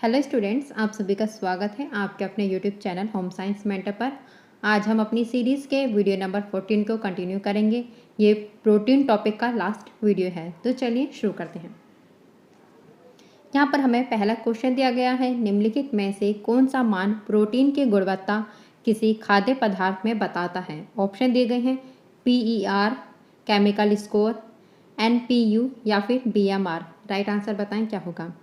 Hello students, आप सभी का स्वागत है आपके अपने YouTube channel home science mentor पर। आज हम अपनी सीरीज़ के वीडियो नंबर 14 को कंटिन्यू करेंगे। ये प्रोटीन टॉपिक का लास्ट वीडियो है, तो चलिए शुरू करते हैं। यहाँ पर हमें पहला क्वेश्चन दिया गया है, निम्नलिखित में से कौन सा मान प्रोटीन की गुणवत्ता किसी खाद्य पदार्थ में बताता है। ऑप्शन दिए गए हैं PER, केमिकल स्कोर, NPU या फिर BMR। राइट आंसर बताएं क्या होगा।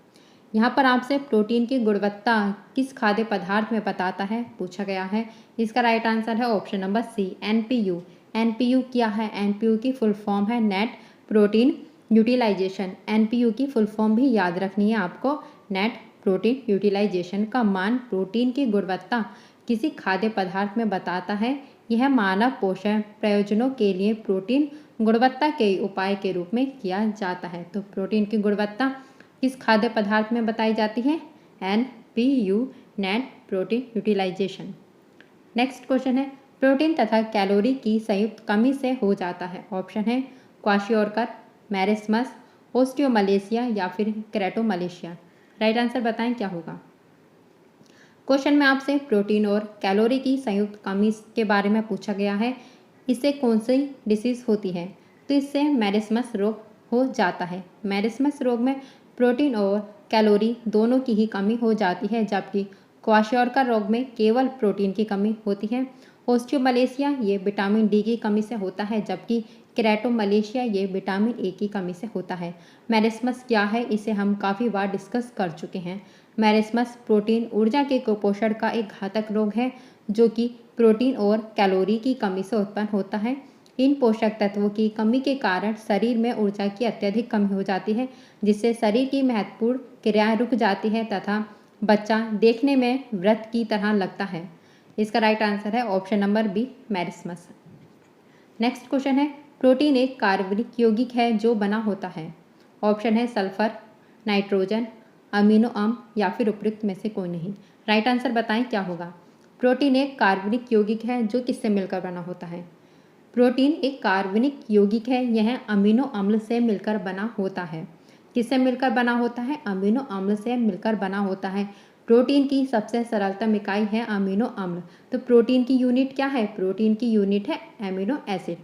यहाँ पर आपसे प्रोटीन की गुणवत्ता किस खाद्य पदार्थ में बताता है पूछा गया है। इसका राइट आंसर है option number C, NPU। NPU क्या है? NPU की फुल फॉर्म है नेट प्रोटीन यूटिलाइजेशन। NPU की फुल फॉर्म भी याद रखनी है आपको। नेट प्रोटीन यूटिलाइजेशन का मान प्रोटीन की गुणवत्ता किसी खाद्य पदार्थ में बताता है। यह मानव पोषण प्रयोजनों के लिए प्रोटीन गुणवत्ता के उपाय के रूप में किया जाता है। तो प्रोटीन की गुणवत्ता किस खाद्य पदार्थ में बताई जाती है? NPU, net protein utilization. Next question है, प्रोटीन तथा कैलोरी की संयुक्त कमी से हो जाता है। ऑप्शन है क्वाशियोरकर, मैरिस्मस, ओस्टियोमलेशिया या फिर क्रेटोमलेशिया। राइट आंसर बताएं क्या होगा। क्वेश्चन में आपसे प्रोटीन और कैलोरी की संयुक्त कमी के बारे में पूछा गया है। इससे कौन सी डिसीज होती है? तो इससे मैरिस्मस रोग हो जाता है। मैरिस्मस रोग में प्रोटीन और कैलोरी दोनों की ही कमी हो जाती है, जबकि क्वाशियोरकर रोग में केवल प्रोटीन की कमी होती है। ओस्टियोमलेशिया ये विटामिन डी की कमी से होता है, जबकि क्रेटोमलेशिया ये विटामिन ए की कमी से होता है। मैरिस्मस क्या है, इसे हम काफ़ी बार डिस्कस कर चुके हैं। मैरिस्मस प्रोटीन ऊर्जा के कुपोषण का एक घातक रोग है, जो कि प्रोटीन और कैलोरी की कमी से उत्पन्न होता है। इन पोषक तत्वों की कमी के कारण शरीर में ऊर्जा की अत्यधिक कमी हो जाती है, जिससे शरीर की महत्वपूर्ण क्रियाएं रुक जाती है तथा बच्चा देखने में वृत्त की तरह लगता है। इसका राइट आंसर है option number B, marasmus. Next question है, प्रोटीन एक कार्बनिक यौगिक है जो बना होता है। ऑप्शन है सल्फर, नाइट्रोजन, अमीनो अम्ल या फिर उपयुक्त में से कोई नहीं। राइट आंसर बताएं क्या होगा। प्रोटीन एक कार्बनिक यौगिक है जो किससे मिलकर बना होता है। प्रोटीन एक कार्बनिक यौगिक है, यह अमीनो अम्ल से मिलकर बना होता है। किससे मिलकर बना होता है? अमीनो अम्ल से मिलकर बना होता है। प्रोटीन की सबसे सरलतम इकाई है अमीनो अम्ल। तो प्रोटीन की यूनिट क्या है? प्रोटीन की यूनिट है एमिनो एसिड।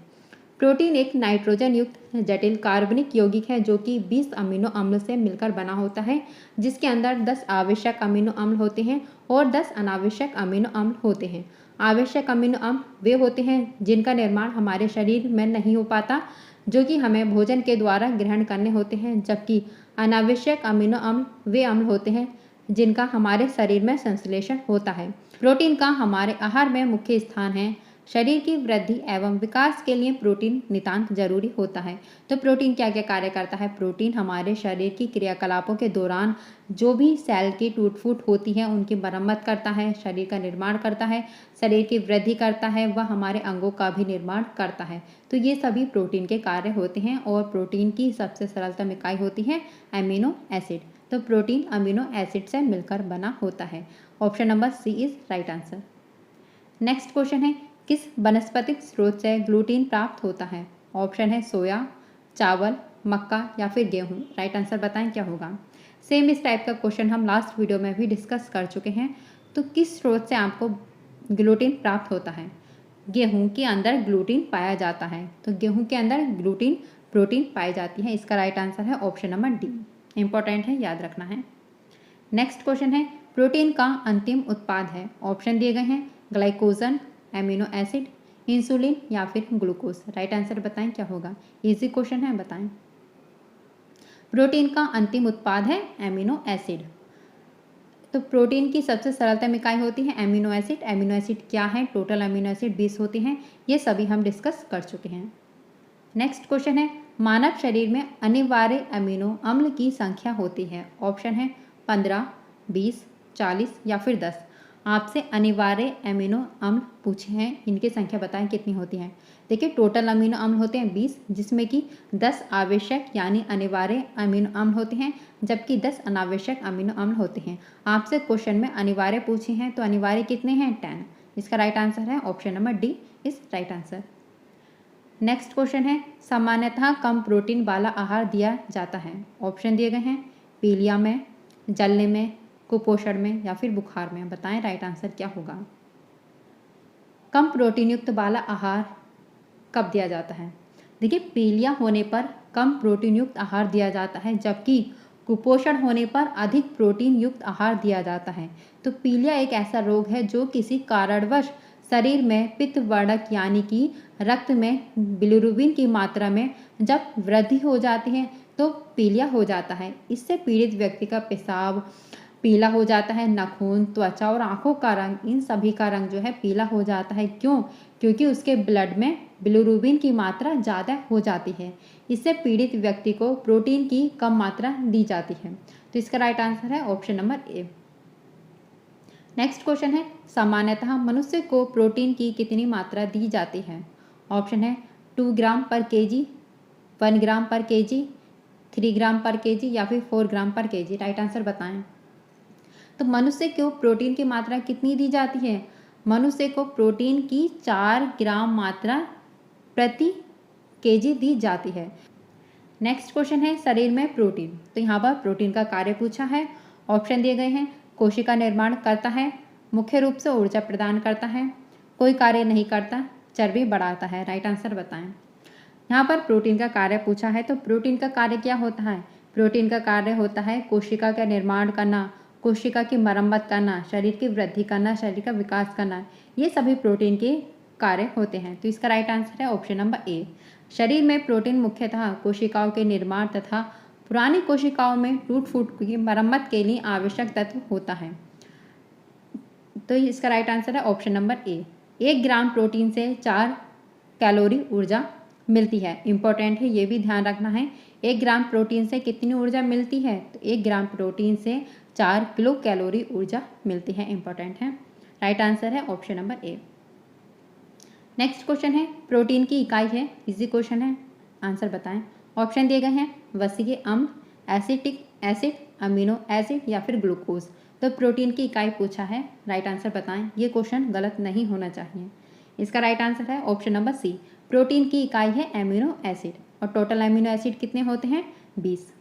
प्रोटीन एक नाइट्रोजन युक्त जटिल कार्बनिक यौगिक है जो कि 20 अमीनो अम्ल से मिलकर बना होता है, जिसके अंदर 10 आवश्यक अमीनो अम्ल होते हैं और 10 अनावश्यक अमीनो अम्ल होते हैं। आवश्यक अमीनो अम्ल वे होते हैं जिनका निर्माण हमारे शरीर में नहीं हो पाता, जो कि हमें भोजन के द्वारा ग्रहण करने होते हैं, जबकि अनावश्यक अमीनो अम्ल वे अम्ल होते हैं जिनका हमारे शरीर में संश्लेषण होता है। प्रोटीन का हमारे आहार में मुख्य स्थान है। शरीर की वृद्धि एवं विकास के लिए प्रोटीन नितांत जरूरी होता है। तो प्रोटीन क्या क्या कार्य करता है? प्रोटीन हमारे शरीर की क्रियाकलापों के दौरान जो भी सेल की टूट फूट होती है उनकी मरम्मत करता है, शरीर का निर्माण करता है, शरीर की वृद्धि करता है, वह हमारे अंगों का भी निर्माण करता है। तो ये सभी प्रोटीन के कार्य होते हैं और प्रोटीन की सबसे सरलतम इकाई होती है एमिनो एसिड। तो प्रोटीन अमीनो एसिड से मिलकर बना होता है। Option number C is right answer. Next question है, किस वनस्पतिक स्रोत से ग्लूटीन प्राप्त होता है। ऑप्शन है सोया, चावल, मक्का या फिर गेहूं। राइट आंसर बताएं क्या होगा। सेम इस टाइप का क्वेश्चन हम लास्ट वीडियो में भी डिस्कस कर चुके हैं। तो किस स्रोत से आपको ग्लूटीन प्राप्त होता है? गेहूं के अंदर ग्लूटीन पाया जाता है। तो गेहूं के अंदर ग्लूटीन प्रोटीन पाई जाती है। इसका राइट आंसर है ऑप्शन नंबर डी। इंपॉर्टेंट है, याद रखना है। नेक्स्ट क्वेश्चन है, प्रोटीन का अंतिम उत्पाद है। ऑप्शन दिए गए हैं ग्लाइकोजन, एमिनो एसिड, इंसुलिन या फिर ग्लूकोज। राइट आंसर बताएं क्या होगा। इजी क्वेश्चन है, बताएं। प्रोटीन का अंतिम उत्पाद है एमिनो एसिड। तो प्रोटीन की सबसे सरलतम इकाई होती है एमिनो एसिड। एमिनो एसिड क्या है? टोटल अमीनो एसिड 20 होते हैं। ये सभी हम डिस्कस कर चुके हैं। नेक्स्ट क्वेश्चन है, मानव शरीर में अनिवार्य अमीनो अम्ल की संख्या होती है। ऑप्शन है 15, 20, 40 या फिर 10। आपसे अनिवार्य अमीनो अम्ल पूछे हैं, इनकी संख्या बताएं कितनी होती है। देखिए टोटल अमीनो अम्ल होते हैं 20, जिसमें कि 10 आवश्यक यानी अनिवार्य अमीनो अम्ल होते हैं, जबकि 10 अनावश्यक अमीनो अम्ल होते हैं। आपसे क्वेश्चन में अनिवार्य पूछे हैं, तो अनिवार्य कितने हैं? 10। इसका राइट आंसर है option number D is right answer. Next question है, सामान्यतः कम प्रोटीन वाला आहार दिया जाता है। ऑप्शन दिए गए हैं पीलिया में, जलने में, कुपोषण में या फिर बुखार में? बताएं राइट आंसर क्या होगा। कम प्रोटीन युक्त वाला आहार कब दिया जाता है? देखिए, पीलिया होने पर कम प्रोटीन युक्त आहार दिया जाता है, जबकि कुपोषण होने पर अधिक प्रोटीन युक्त आहार दिया जाता है। तो पीलिया एक ऐसा रोग है जो किसी कारणवश शरीर में पित्त वर्णक यानी कि रक्त में बिलिरुबिन की मात्रा में जब वृद्धि हो जाती है तो पीलिया हो जाता है। इससे पीड़ित व्यक्ति का पेशाब पीला हो जाता है, नाखून, त्वचा और आंखों का रंग, इन सभी का रंग जो है पीला हो जाता है। क्यों? क्योंकि उसके ब्लड में बिलिरुबिन की मात्रा ज़्यादा हो जाती है। इससे पीड़ित व्यक्ति को प्रोटीन की कम मात्रा दी जाती है। तो इसका राइट आंसर है option number A. Next question है, सामान्यतः मनुष्य को प्रोटीन की कितनी मात्रा दी जाती है? ऑप्शन है 2 ग्राम पर केजी, 1 ग्राम पर केजी, 3 ग्राम पर केजी या फिर 4 ग्राम पर केजी। राइट आंसर बताएं। तो मनुष्य को प्रोटीन की मात्रा कितनी दी जाती है? मनुष्य को प्रोटीन की 4 ग्राम मात्रा प्रति केजी दी जाती है। नेक्स्ट क्वेश्चन है, शरीर में प्रोटीन। तो यहाँ पर प्रोटीन का कार्य पूछा है। ऑप्शन दिए गए हैं, कोशिका निर्माण करता है, मुख्य रूप से ऊर्जा प्रदान करता है, कोई कार्य नहीं करता, चर्बी बढ़ाता है। राइट आंसर बताएं। यहाँ पर प्रोटीन का कार्य पूछा है, तो प्रोटीन का कार्य क्या होता है? प्रोटीन का कार्य होता है कोशिका का निर्माण करना, कोशिका की मरम्मत करना, शरीर की वृद्धि करना, शरीर का विकास करना, ये सभी प्रोटीन के कार्य होते हैं। तो इसका राइट आंसर है ऑप्शन नंबर ए। शरीर में प्रोटीन मुख्यतः कोशिकाओं के निर्माण तथा पुरानी कोशिकाओं में टूट फूट की मरम्मत के लिए आवश्यक तत्व होता है। तो इसका राइट आंसर है option number A. 1 gram protein से 4 कैलोरी ऊर्जा मिलती है। इंपॉर्टेंट है, ये भी ध्यान रखना है। 1 ग्राम प्रोटीन से कितनी ऊर्जा मिलती है? तो 1 ग्राम प्रोटीन से 4 किलो कैलोरी ऊर्जा मिलती है। इंपॉर्टेंट है। राइट आंसर है option number A. Next question है, प्रोटीन की इकाई है, इजी क्वेश्चन है, आंसर बताएं। ऑप्शन दिए गए हैं, वसीय अम्ल, एसिटिक एसिड, अमीनो एसिड या फिर ग्लूकोज। तो प्रोटीन की इकाई पूछा है, राइट आंसर बताएं। ये क्वेश्चन गलत नहीं होना चाहिए। इसका राइट आंसर है ऑप्शन नंबर सी। प्रोटीन की इकाई है एमिनो एसिड और टोटल एमिनो एसिड कितने होते हैं? 20।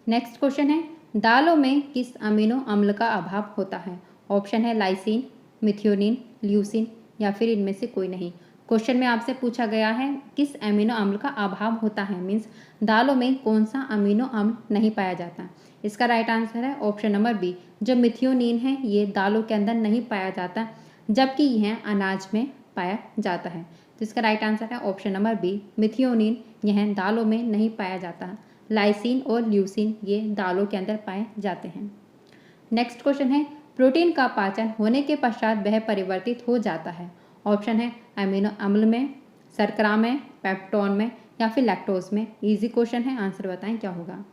नेक्स्ट क्वेश्चन है, दालों में किस अमीनो अम्ल का अभाव होता है? ऑप्शन है लाइसिन, मिथियोनिन, ल्यूसिन या फिर इनमें से कोई नहीं। क्वेश्चन में आपसे पूछा गया है किस अमीनो अम्ल का अभाव होता है, मीन्स दालों में कौन सा अमीनो अम्ल नहीं पाया जाता। इसका राइट आंसर है ऑप्शन नंबर बी। जो मिथियोनिन है ये दालों के अंदर नहीं पाया जाता, जबकि यह अनाज में पाया जाता है। तो इसका राइट आंसर है ऑप्शन नंबर बी। मिथियोनिन यह दालों में नहीं पाया जाता। लाइसिन और ल्यूसिन ये दालों के अंदर पाए जाते हैं। नेक्स्ट क्वेश्चन है, प्रोटीन का पाचन होने के पश्चात वह परिवर्तित हो जाता है। ऑप्शन है अमीनो अम्ल में, शर्करा में, पेप्टोन में या फिर लैक्टोज में। इजी क्वेश्चन है, आंसर बताएं क्या होगा।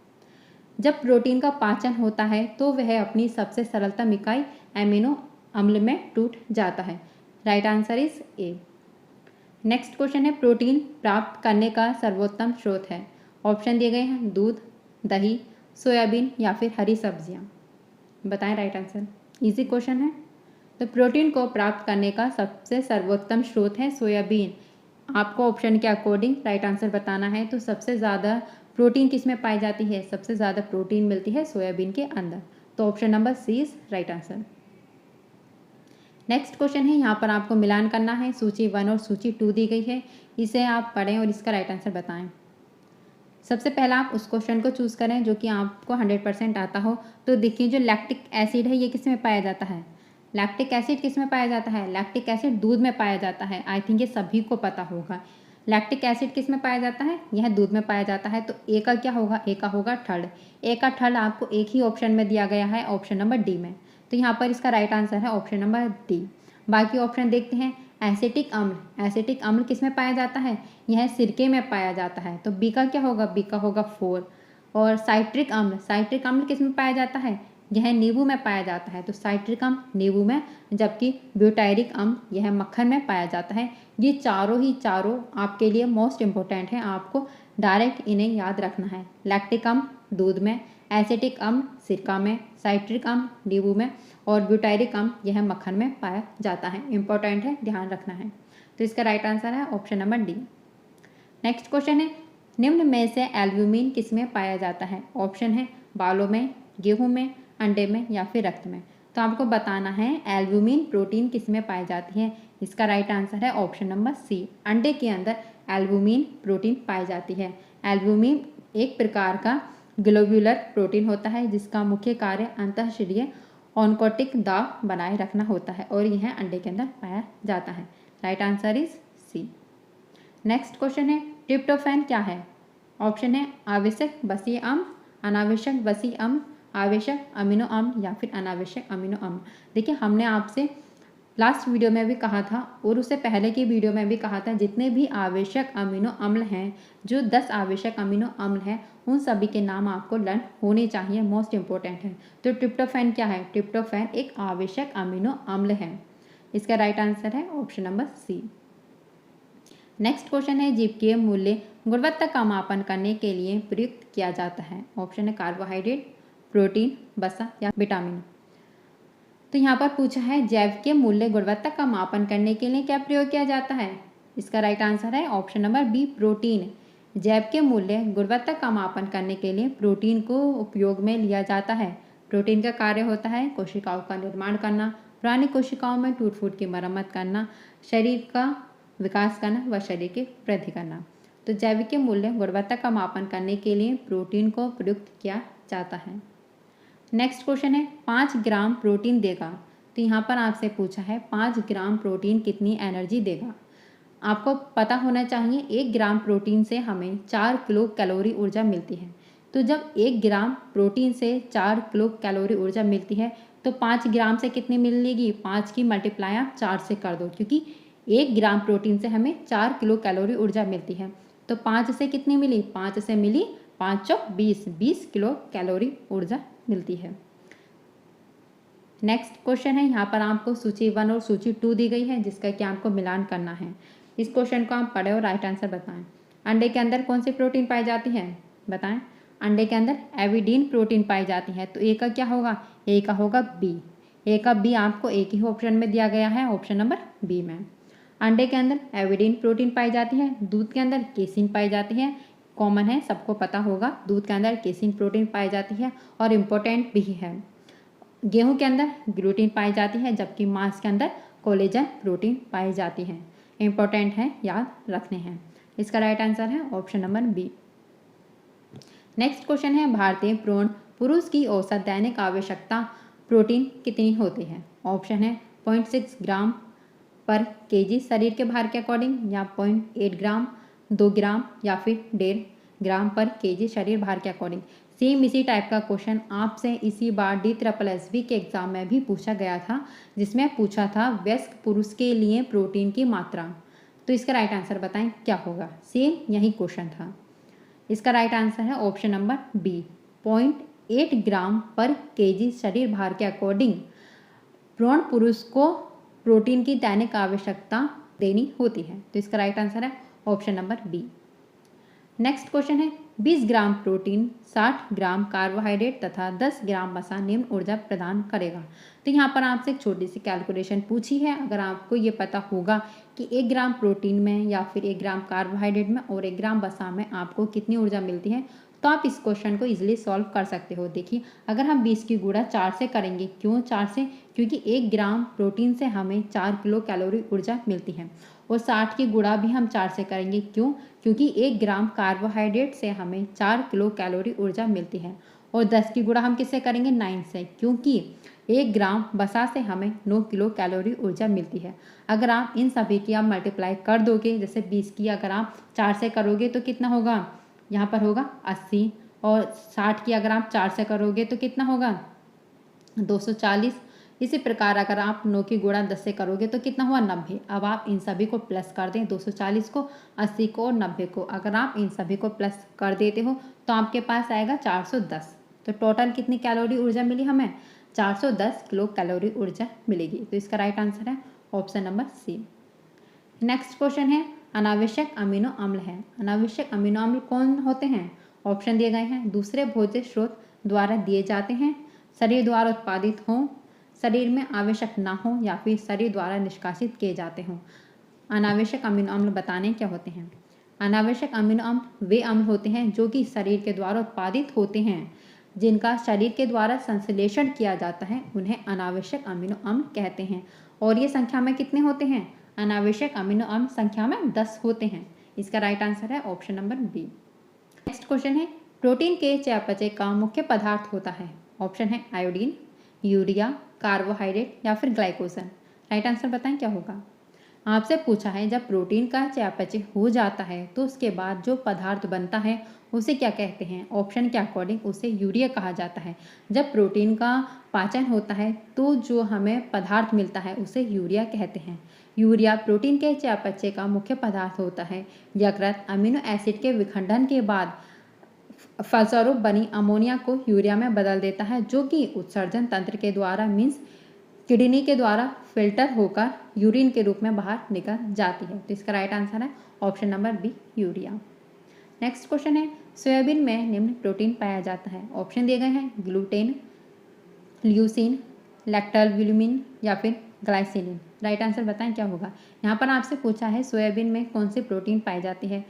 जब प्रोटीन का पाचन होता है तो वह अपनी सबसे सरलतम इकाई अमीनो अम्ल में टूट जाता है। Right answer is a. Next question है, प्रोटीन प्राप्त करने का सर्वोत्तम स्रोत है। ऑप्शन दिए गए हैं, दूध, दही, सोयाबीन या फिर हरी सब्जियां। बताएं राइट आंसर। इजी क्वेश्चन है। तो प्रोटीन को प्राप्त करने का सबसे सर्वोत्तम स्रोत है सोयाबीन। आपको ऑप्शन के अकॉर्डिंग राइट आंसर बताना है। तो सबसे ज़्यादा प्रोटीन किस में पाई जाती है? सबसे ज़्यादा प्रोटीन मिलती है सोयाबीन के अंदर। तो option number C is right answer. Next question है, यहाँ पर आपको मिलान करना है। सूची 1 और सूची 2 दी गई है, इसे आप पढ़ें और इसका राइट आंसर बताएं। सबसे पहला आप उस क्वेश्चन को चूज़ करें जो कि आपको 100% आता हो। तो देखिए, जो लैक्टिक एसिड है ये किस में पाया जाता है? लैक्टिक एसिड किस में पाया जाता है? लैक्टिक एसिड दूध में पाया जाता है। आई थिंक ये सभी को पता होगा। लैक्टिक एसिड किस में पाया जाता है? यह दूध में पाया जाता है। तो ए का क्या होगा? ए का होगा थर्ड। ए का थर्ड आपको एक ही ऑप्शन में दिया गया है, ऑप्शन नंबर डी में। तो यहाँ पर इसका राइट आंसर है ऑप्शन नंबर डी। बाकी ऑप्शन देखते हैं। एसिटिक अम्ल, एसिटिक अम्ल किस में पाया जाता है? यह सिरके में पाया जाता है। तो बी का क्या होगा? बी का होगा 4। और साइट्रिक अम्ल, साइट्रिक अम्ल किस में पाया जाता है? यह नींबू में पाया जाता है। तो साइट्रिक अम्ल नींबू में, जबकि ब्यूटायरिक अम्ल यह मक्खन में पाया जाता है। ये चारों आपके लिए मोस्ट इम्पोर्टेंट है, आपको डायरेक्ट इन्हें याद रखना है। लैक्टिक अम्ल दूध में, एसिटिक अम्ल सिरका में, साइट्रिक अम्ल नींबू में और ब्यूटायरिक अम्ल यह मक्खन में पाया जाता है। इंपॉर्टेंट है, ध्यान रखना है। तो इसका राइट आंसर है option number D. Next question है, निम्न में से एल्ब्यूमिन किस में पाया जाता है? ऑप्शन है बालों में, गेहूं में, अंडे में या फिर रक्त में। तो आपको बताना है एल्बुमिन प्रोटीन किस में पाई जाती है। इसका राइट आंसर है ऑप्शन नंबर सी, अंडे के अंदर एल्बुमिन प्रोटीन पाई जाती है। एल्बुमिन एक प्रकार का ग्लोब्यूलर प्रोटीन होता है जिसका मुख्य कार्य अंतःशिरीय ऑन्कोटिक दाब बनाए रखना होता है और यह अंडे के अंदर पाया जाता है। Right answer is C. Next question है ट्रिप्टोफैन क्या है। ऑप्शन है आवश्यक बसीय अम्ल, अनावश्यक बसीय अम्ल, आवश्यक अमीनो अम्ल या फिर अनावश्यक अमीनो अम्ल। देखिए हमने आपसे लास्ट वीडियो में भी कहा था और उससे पहले की वीडियो में भी कहा था जितने भी आवश्यक अमीनो अम्ल हैं, जो 10 आवश्यक अमीनो अम्ल हैं, उन सभी के नाम आपको लर्न होने चाहिए, मोस्ट इंपॉर्टेंट है। तो ट्रिप्टोफैन क्या है। ट्रिप्टोफैन एक आवश्यक अमीनो अम्ल है। इसका राइट आंसर है option number C. Next question है जीवकीय मूल्य गुणवत्ता का मापन करने के लिए प्रयुक्त किया जाता है। ऑप्शन है कार्बोहाइड्रेट, प्रोटीन, वसा या विटामिन। तो यहाँ पर पूछा है जैविकीय मूल्य गुणवत्ता का मापन करने के लिए क्या प्रयोग किया जाता है। इसका राइट आंसर है ऑप्शन नंबर बी, प्रोटीन। जैविकीय मूल्य गुणवत्ता का मापन करने के लिए प्रोटीन को उपयोग में लिया जाता है। प्रोटीन का कार्य होता है कोशिकाओं का निर्माण करना, पुरानी कोशिकाओं में टूट फूट की मरम्मत करना, शरीर का विकास करना व शरीर की वृद्धि करना। तो जैविकीय मूल्य गुणवत्ता का मापन करने के लिए प्रोटीन को प्रयुक्त किया जाता है। नेक्स्ट क्वेश्चन है 5 ग्राम प्रोटीन देगा। तो यहाँ पर आपसे पूछा है 5 ग्राम प्रोटीन कितनी एनर्जी देगा। आपको पता होना चाहिए 1 ग्राम प्रोटीन से हमें 4 किलो कैलोरी ऊर्जा मिलती है। तो जब 1 ग्राम प्रोटीन से 4 किलो कैलोरी ऊर्जा मिलती है तो 5 ग्राम से कितनी मिलेगी। 5 की मल्टीप्लाई आप 4 से कर दो, क्योंकि 1 ग्राम प्रोटीन से हमें 4 किलो कैलोरी ऊर्जा मिलती है। तो 5 से कितनी मिली। 5 से मिली 5 चौक 20 किलो कैलोरी ऊर्जा मिलती है। नेक्स्ट क्वेश्चन है यहाँ पर आपको सूची 1 और सूची 2 दी गई है जिसका कि आपको मिलान करना है। इस क्वेश्चन को आप पढ़े और राइट आंसर बताएं। अंडे के अंदर कौन सी प्रोटीन पाई जाती है बताएं। अंडे के अंदर एविडीन प्रोटीन पाई जाती है। तो ए का क्या होगा। ए का होगा बी। ए का बी आपको एक ही ऑप्शन में दिया गया है, ऑप्शन नंबर बी में। अंडे के अंदर एविडीन प्रोटीन पाई जाती है। दूध के अंदर केसिन पाई जाती है। कॉमन है, सबको पता होगा, दूध के अंदर केसिन प्रोटीन पाई जाती है और इम्पोर्टेंट भी है। गेहूं के अंदर ग्लूटीन पाई जाती है, जबकि मांस के अंदर कोलेजन प्रोटीन पाई जाती है। इम्पोर्टेंट है, याद रखने हैं। इसका राइट आंसर है option number B. Next question है भारतीय भ्रूण पुरुष की औसत दैनिक आवश्यकता प्रोटीन कितनी होती है। ऑप्शन है 0.6 ग्राम पर केजी शरीर के भार के अकॉर्डिंग, या 0.8 ग्राम, 2 ग्राम या फिर 1.5 ग्राम पर केजी शरीर भार के अकॉर्डिंग। सेम इसी टाइप का क्वेश्चन आपसे इसी बार DSSB के एग्जाम में भी पूछा गया था, जिसमें पूछा था वयस्क पुरुष के लिए प्रोटीन की मात्रा। तो इसका राइट आंसर बताएं क्या होगा। सेम यही क्वेश्चन था। इसका राइट आंसर है ऑप्शन नंबर बी, 0.8 ग्राम पर केजी शरीर भार के अकॉर्डिंग भ्रूण पुरुष को प्रोटीन की दैनिक आवश्यकता देनी होती है। तो इसका राइट आंसर है option number B. Next question है 20 ग्राम प्रोटीन, 60 ग्राम कार्बोहाइड्रेट तथा 10 ग्राम वसा निम्न ऊर्जा प्रदान करेगा। तो यहाँ पर आपसे एक छोटी सी कैलकुलेशन पूछी है। अगर आपको ये पता होगा कि 1 ग्राम प्रोटीन में या फिर 1 ग्राम कार्बोहाइड्रेट में और 1 ग्राम वसा में आपको कितनी ऊर्जा मिलती है, तो आप इस क्वेश्चन को इजीली सॉल्व कर सकते हो। देखिए अगर हम 20 की गुणा 4 से करेंगे, क्यों 4 से, क्योंकि 1 ग्राम प्रोटीन से हमें 4 किलो कैलोरी ऊर्जा मिलती है। और 60 की गुणा भी हम 4 से करेंगे, क्यों, क्योंकि 1 ग्राम कार्बोहाइड्रेट से हमें 4 किलो कैलोरी ऊर्जा मिलती है। और 10 की गुणा हम किससे करेंगे, 9 से, क्योंकि 1 ग्राम वसा से हमें 9 किलो कैलोरी ऊर्जा मिलती है। अगर आप इन सभी की आप मल्टीप्लाई कर दोगे, जैसे 20 की अगर आप 4 से करोगे तो कितना होगा, यहाँ पर होगा 80, और 60 की अगर आप 4 से करोगे तो कितना होगा 240। इसी प्रकार अगर आप 9 की गुणा 10 से करोगे तो कितना हुआ 90। अब आप इन सभी को प्लस कर दें, 240 को, 80 को और 90 को। अगर आप इन सभी को प्लस कर देते हो तो आपके पास आएगा 410। तो टोटल कितनी कैलोरी ऊर्जा मिली हमें, 410 किलो कैलोरी ऊर्जा मिलेगी। तो इसका राइट आंसर है option number C. Next question है अनावश्यक अमीनो अम्ल है। अनावश्यक अमीनो अम्ल कौन होते हैं। ऑप्शन दिए गए हैं दूसरे भोज्य स्रोत द्वारा दिए जाते हैं, शरीर द्वारा उत्पादित हों, शरीर में आवश्यक ना हो, या फिर शरीर द्वारा निष्कासित किए जाते हों। अनावश्यक अमीनो अम्ल बताने क्या होते हैं। अनावश्यक अमीनो अम्ल वे अम्ल होते हैं जो कि शरीर के द्वारा उत्पादित होते हैं, जिनका शरीर के द्वारा संश्लेषण किया जाता है उन्हें अनावश्यक अमीनो अम्ल कहते हैं। और ये संख्या में कितने होते हैं? अनावश्यक अमीनो अम्ल संख्या में 10 होते हैं। इसका राइट आंसर है option number B. Next question है, प्रोटीन के चयापचय का मुख्य पदार्थ होता है। ऑप्शन है आयोडीन, यूरिया, कार्बोहाइड्रेट या फिर ग्लाइकोजन। राइट आंसर बताएं क्या होगा? आपसे पूछा है जब प्रोटीन का चयापचय हो जाता है तो उसके बाद जो पदार्थ बनता है उसे क्या कहते हैं? ऑप्शन के अकॉर्डिंग उसे यूरिया कहा जाता है। जब प्रोटीन का पाचन होता है तो जो हमें पदार्थ मिलता है उसे यूरिया कहते हैं। यूरिया प्रोटीन के चयापचय का मुख्य पदार्थ होता है। यकृत अमीनो एसिड के विखंडन के बाद फलस्वरूप बनी अमोनिया को यूरिया में बदल देता है, जो कि उत्सर्जन तंत्र के द्वारा मीन्स किडनी के द्वारा फिल्टर होकर यूरिन के रूप में बाहर निकल जाती है। तो इसका राइट आंसर है option number B, urea. Next question है, सोयाबीन में निम्न प्रोटीन पाया जाता है। ऑप्शन दिए गए हैं ग्लूटेन, ल्यूसीन, लैक्टोल्ब्यूमिन या फिर ग्लाइसिन। राइट आंसर बताएं क्या होगा? यहाँ पर आपसे पूछा है सोयाबीन में कौन सी प्रोटीन पाई जाती है।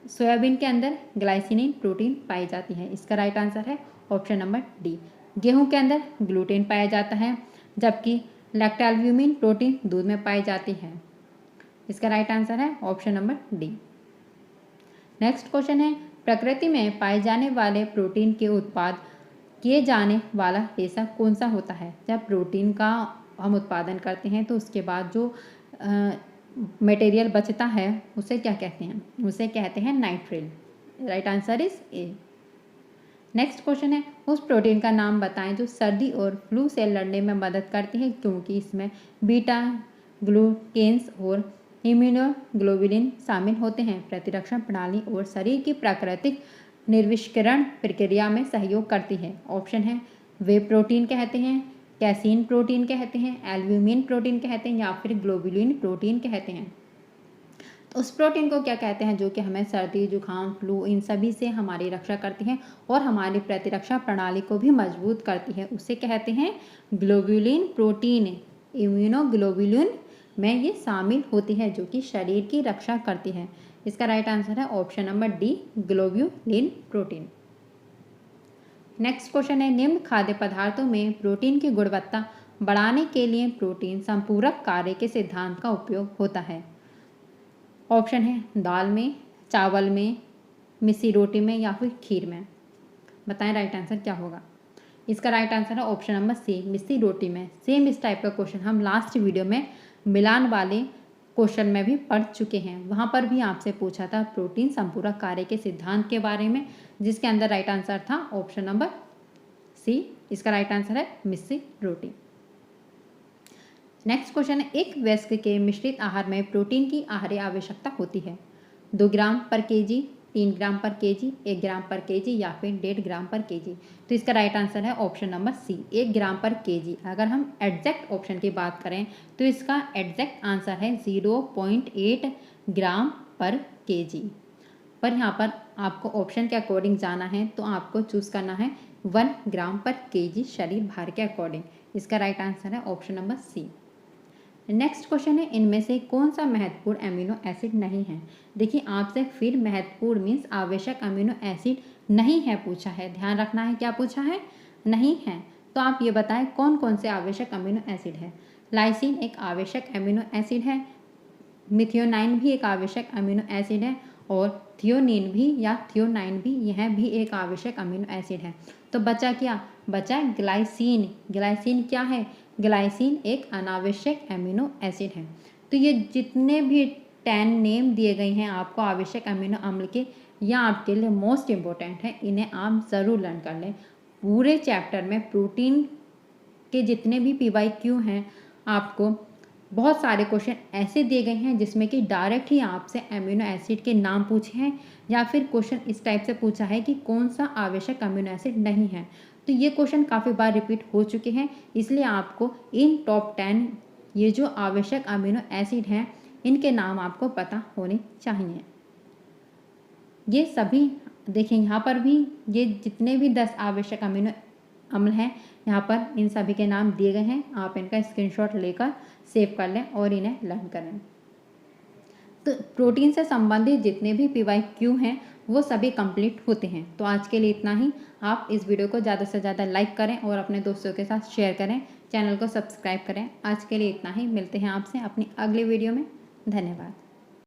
सोयाबीन के अंदर ग्लाइसिन प्रोटीन पाई जाती है। इसका राइट आंसर है ऑप्शन नंबर डी। गेहूं के अंदर ग्लूटेन पाया जाता है, जबकि लैक्टोल्ब्यूमिन प्रोटीन दूध में पाई जाती है। इसका राइट आंसर है option number D. Next question है, प्रकृति में पाए जाने वाले प्रोटीन के उत्पाद किए जाने वाला रेशा कौन सा होता है? जब प्रोटीन का हम उत्पादन करते हैं तो उसके बाद जो मटेरियल बचता है उसे क्या कहते हैं? उसे कहते हैं nitrile. Right answer is a. Next question है, उस प्रोटीन का नाम बताएं जो सर्दी और फ्लू से लड़ने में मदद करती है, क्योंकि इसमें बीटा ग्लूकेन्स और इम्यूनोग्लोबुलिन शामिल होते हैं। प्रतिरक्षण प्रणाली और शरीर की प्राकृतिक निर्विष्करण प्रक्रिया में सहयोग करती है। ऑप्शन है वे प्रोटीन कहते हैं, कैसीन प्रोटीन कहते हैं, एल्ब्यूमिन प्रोटीन कहते हैं या फिर ग्लोबुलिन प्रोटीन कहते हैं। तो उस प्रोटीन को क्या कहते हैं जो कि हमें सर्दी, जुकाम, फ्लू इन सभी से हमारी रक्षा करती है और हमारी प्रतिरक्षा प्रणाली को भी मजबूत करती है, उसे कहते हैं ग्लोबुलिन प्रोटीन। इम्यूनोग्लोबुलिन में ये शामिल होती है जो कि शरीर की रक्षा करती है। इसका राइट आंसर है option number D, globulin protein. Next question है, निम्न खाद्य पदार्थों में प्रोटीन की गुणवत्ता बढ़ाने के लिए प्रोटीन संपूरक कार्य के सिद्धांत का उपयोग होता है। ऑप्शन है दाल में, चावल में, मिस्सी रोटी में या फिर खीर में। बताएं राइट आंसर क्या होगा? इसका राइट आंसर है ऑप्शन नंबर सी, मिस्सी रोटी में। सेम इस टाइप का क्वेश्चन हम लास्ट वीडियो में मिलान वाले क्वेश्चन में भी पढ़ चुके हैं। वहाँ पर भी आपसे पूछा था प्रोटीन संपूरक कार्य के सिद्धांत के बारे में, जिसके अंदर राइट आंसर था ऑप्शन नंबर सी। इसका राइट आंसर है मिस्सी रोटी। नेक्स्ट क्वेश्चन है, एक वयस्क के मिश्रित आहार में प्रोटीन की आहार्य आवश्यकता होती है। 2 ग्राम पर केजी, 3 ग्राम पर केजी, 1 ग्राम पर केजी या फिर 1.5 ग्राम पर केजी। तो इसका राइट आंसर है ऑप्शन नंबर सी, 1 ग्राम पर केजी। अगर हम एग्जैक्ट ऑप्शन की बात करें तो इसका एग्जैक्ट आंसर है 0.8 ग्राम पर केजी। पर यहाँ पर आपको ऑप्शन के अकॉर्डिंग जाना है तो आपको चूज़ करना है 1 ग्राम पर केजी शरीर भार के अकॉर्डिंग। इसका राइट आंसर है option number C. Next question है, इनमें से कौन सा महत्वपूर्ण अमीनो एसिड नहीं है? देखिए आपसे फिर महत्वपूर्ण मीन्स आवश्यक अमीनो एसिड नहीं है पूछा है। ध्यान रखना है क्या पूछा है? नहीं है। तो आप ये बताएं कौन कौन से आवश्यक अमीनो एसिड है? लाइसिन एक आवश्यक अमीनो एसिड है, मिथियोनाइन भी एक आवश्यक अमीनो एसिड है और थियोनिन भी या थियोनाइन भी, यह भी एक आवश्यक अमीनो एसिड है। तो बचा क्या? बचा ग्लाइसिन। ग्लाइसिन क्या है? ग्लाइसिन एक अनावश्यक अमीनो एसिड है। तो ये जितने भी 10 नेम दिए गए हैं आपको आवश्यक अमीनो अम्ल के, यह आपके लिए मोस्ट इम्पोर्टेंट है, इन्हें आप ज़रूर लर्न कर लें। पूरे चैप्टर में प्रोटीन के जितने भी PYQ हैं आपको बहुत सारे क्वेश्चन ऐसे दिए गए हैं जिसमें कि डायरेक्ट ही आपसे अमीनो एसिड के नाम पूछे हैं या फिर क्वेश्चन इस टाइप से पूछा है कि कौन सा आवश्यक अमीनो एसिड नहीं है। तो ये क्वेश्चन काफ़ी बार रिपीट हो चुके हैं, इसलिए आपको इन टॉप 10 ये जो आवश्यक अमीनो एसिड हैं इनके नाम आपको पता होने चाहिए। ये सभी देखिए यहाँ पर भी ये जितने भी 10 आवश्यक अमीनो अम्ल हैं यहाँ पर इन सभी के नाम दिए गए हैं। आप इनका स्क्रीनशॉट लेकर सेव कर लें और इन्हें लर्न करें। तो प्रोटीन से संबंधित जितने भी PYQ हैं वो सभी कंप्लीट होते हैं। तो आज के लिए इतना ही। आप इस वीडियो को ज़्यादा से ज़्यादा लाइक करें और अपने दोस्तों के साथ शेयर करें, चैनल को सब्सक्राइब करें। आज के लिए इतना ही, मिलते हैं आपसे अपनी अगली वीडियो में। धन्यवाद।